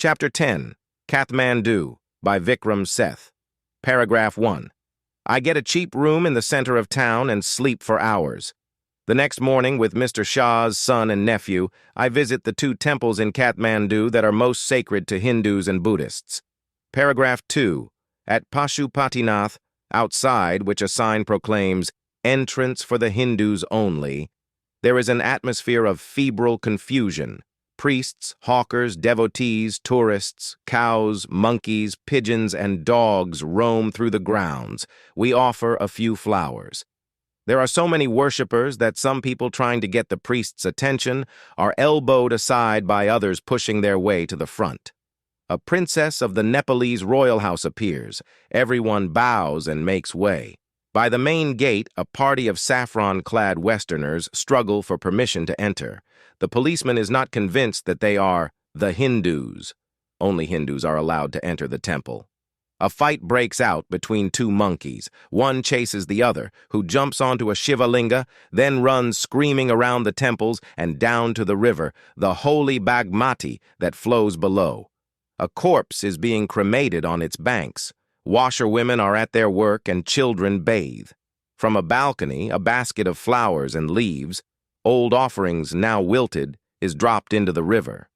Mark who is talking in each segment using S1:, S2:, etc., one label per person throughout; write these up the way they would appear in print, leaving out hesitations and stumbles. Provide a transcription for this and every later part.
S1: Chapter 10, Kathmandu, by Vikram, Seth. Paragraph 1. I get a cheap room in the center of town and sleep for hours. The next morning, with Mr. Shah's son and nephew, I visit the two temples in Kathmandu that are most sacred to Hindus and Buddhists. Paragraph 2. At Pashupatinath, outside, which a sign proclaims, "Entrance for the Hindus only," there is an atmosphere of febrile confusion. Priests, hawkers, devotees, tourists, cows, monkeys, pigeons, and dogs roam through the grounds. We offer a few flowers. There are so many worshippers that some people trying to get the priest's attention are elbowed aside by others pushing their way to the front. A princess of the Nepalese royal house appears. Everyone bows and makes way. By the main gate, a party of saffron-clad Westerners struggle for permission to enter. The policeman is not convinced that they are the Hindus. Only Hindus are allowed to enter the temple. A fight breaks out between two monkeys. One chases the other, who jumps onto a Shivalinga, then runs screaming around the temples and down to the river, the holy Bagmati that flows below. A corpse is being cremated on its banks. Washerwomen are at their work and children bathe. From a balcony, a basket of flowers and leaves, old offerings now wilted, is dropped into the river.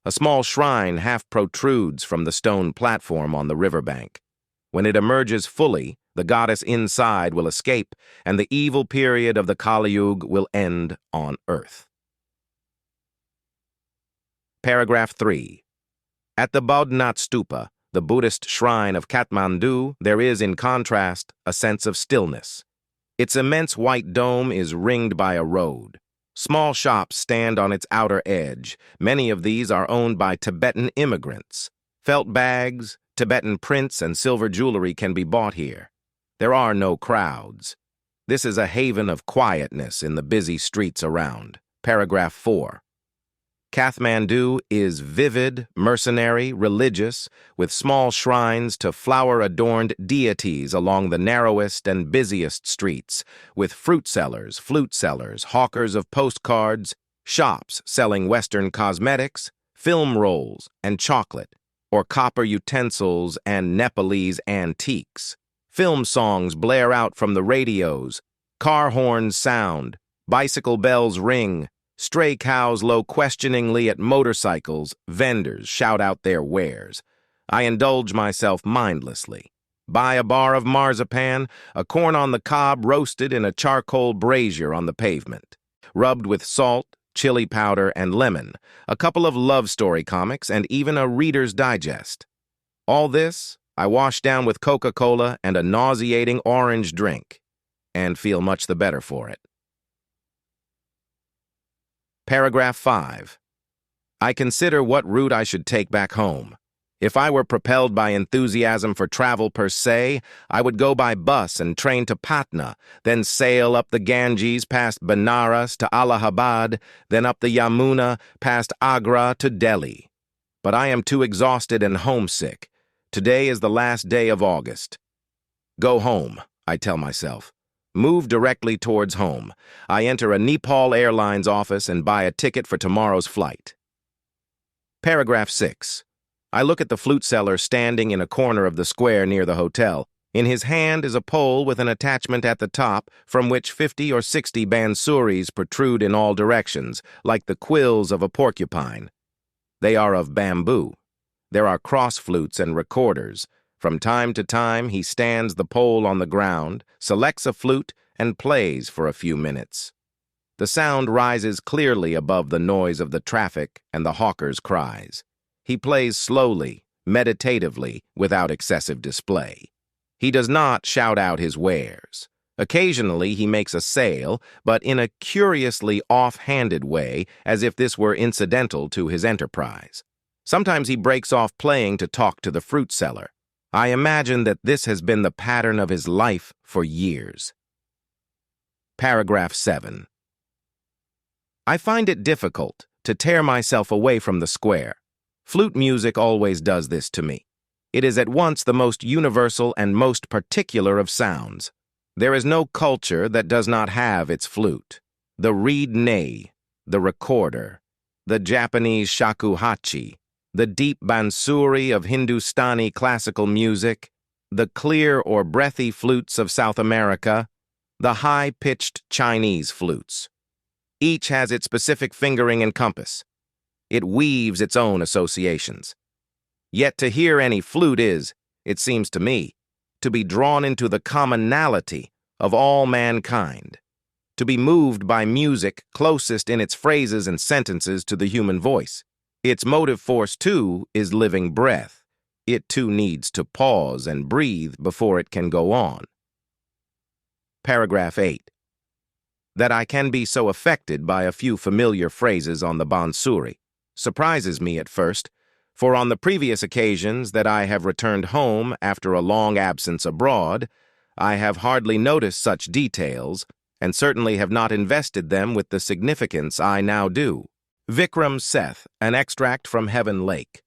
S1: A small shrine half protrudes from the stone platform on the riverbank. When it emerges fully, the goddess inside will escape, and the evil period of the Kali Yuga will end on earth. Paragraph 3. At the Bodhnath Stupa, the Buddhist shrine of Kathmandu, there is, in contrast, a sense of stillness. Its immense white dome is ringed by a road. Small shops stand on its outer edge. Many of these are owned by Tibetan immigrants. Felt bags, Tibetan prints, and silver jewelry can be bought here. There are no crowds. This is a haven of quietness in the busy streets around. Paragraph 4. Kathmandu is vivid, mercenary, religious, with small shrines to flower-adorned deities along the narrowest and busiest streets, with fruit sellers, flute sellers, hawkers of postcards, shops selling Western cosmetics, film rolls and chocolate, or copper utensils and Nepalese antiques. Film songs blare out from the radios, car horns sound, bicycle bells ring, stray cows low questioningly at motorcycles, vendors shout out their wares. I indulge myself mindlessly. Buy a bar of marzipan, a corn on the cob roasted in a charcoal brazier on the pavement, rubbed with salt, chili powder, and lemon, a couple of love story comics, and even a Reader's Digest. All this I wash down with Coca-Cola and a nauseating orange drink, and feel much the better for it. Paragraph 5. I consider what route I should take back home. If I were propelled by enthusiasm for travel per se, I would go by bus and train to Patna, then sail up the Ganges past Benares to Allahabad, then up the Yamuna past Agra to Delhi. But I am too exhausted and homesick. Today is the last day of August. Go home, I tell myself. Move directly towards home. I enter a Nepal Airlines office and buy a ticket for tomorrow's flight. Paragraph 6. I look at the flute seller standing in a corner of the square near the hotel. In his hand is a pole with an attachment at the top from which 50 or 60 bansuris protrude in all directions, like the quills of a porcupine. They are of bamboo. There are cross flutes and recorders. From time to time, he stands the pole on the ground, selects a flute, and plays for a few minutes. The sound rises clearly above the noise of the traffic and the hawkers' cries. He plays slowly, meditatively, without excessive display. He does not shout out his wares. Occasionally, he makes a sale, but in a curiously off-handed way, as if this were incidental to his enterprise. Sometimes he breaks off playing to talk to the fruit seller. I imagine that this has been the pattern of his life for years. Paragraph 7. I find it difficult to tear myself away from the square. Flute music always does this to me. It is at once the most universal and most particular of sounds. There is no culture that does not have its flute. The reed ney, the recorder, the Japanese shakuhachi, the deep bansuri of Hindustani classical music, the clear or breathy flutes of South America, the high-pitched Chinese flutes. Each has its specific fingering and compass. It weaves its own associations. Yet to hear any flute is, it seems to me, to be drawn into the commonality of all mankind, to be moved by music closest in its phrases and sentences to the human voice. Its motive force, too, is living breath. It, too, needs to pause and breathe before it can go on. Paragraph 8. That I can be so affected by a few familiar phrases on the bansuri surprises me at first, for on the previous occasions that I have returned home after a long absence abroad, I have hardly noticed such details, and certainly have not invested them with the significance I now do. Vikram, Seth, an extract from Heaven Lake.